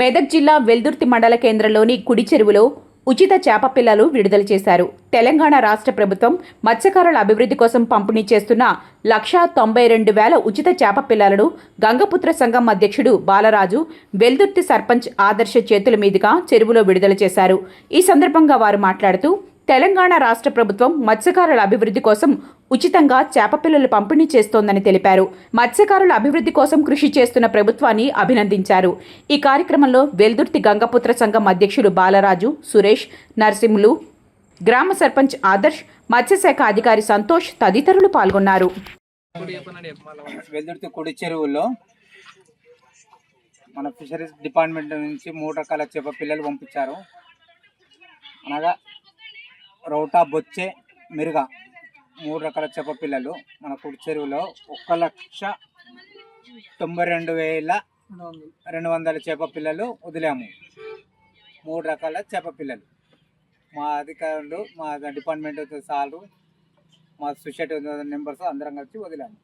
మెదక్ జిల్లా వెల్దుర్తి మండల కేంద్రంలోని కుడి చెరువులో ఉచిత చేప పిల్లలు విడుదల చేశారు. తెలంగాణ రాష్ట్ర ప్రభుత్వం మత్స్యకారుల అభివృద్ధి కోసం పంపిణీ చేస్తున్న 192,000 ఉచిత చేప పిల్లలను గంగపుత్ర సంఘం అధ్యక్షుడు బాలరాజు వెల్దుర్తి సర్పంచ్ ఆదర్శ చేతుల మీదుగా చెరువులో విడుదల చేశారు. ఈ సందర్భంగా వారు మాట్లాడుతూ తెలంగాణ రాష్ట్ర ప్రభుత్వం మత్స్యకారుల అభివృద్ధి కోసం ఉచితంగా చేప పిల్లలు పంపిణీ చేస్తోందని తెలిపారు. మత్స్యకారుల అభివృద్ధి కోసం కృషి చేస్తున్న ప్రభుత్వాన్ని అభినందించారు. ఈ కార్యక్రమంలో వెల్దుర్తి గంగపుత్ర సంఘం అధ్యక్షులు బాలరాజు, సురేష్, నరసింహులు, గ్రామ సర్పంచ్ ఆదర్శ్, మత్స్యశాఖ అధికారి సంతోష్ తదితరులు పాల్గొన్నారు. వెల్దుర్తి కుడి చెరువుల్లో మన ఫిషరీస్ డిపార్ట్మెంట్ నుంచి 3 రకాల చేప పిల్లలు పంపించారు. అనగా రౌటా, బొచ్చే, మిరుగ 3 రకాల చేప పిల్లలు మన కుడి చెరువులో 1,92,200 చేప పిల్లలు వదిలాము. 3 రకాల చేప పిల్లలు మా అధికారులు, మా డిపార్ట్మెంట్ సార్లు, మా సొసైటీ మెంబర్స్ అందరం కలిసి వదిలాము.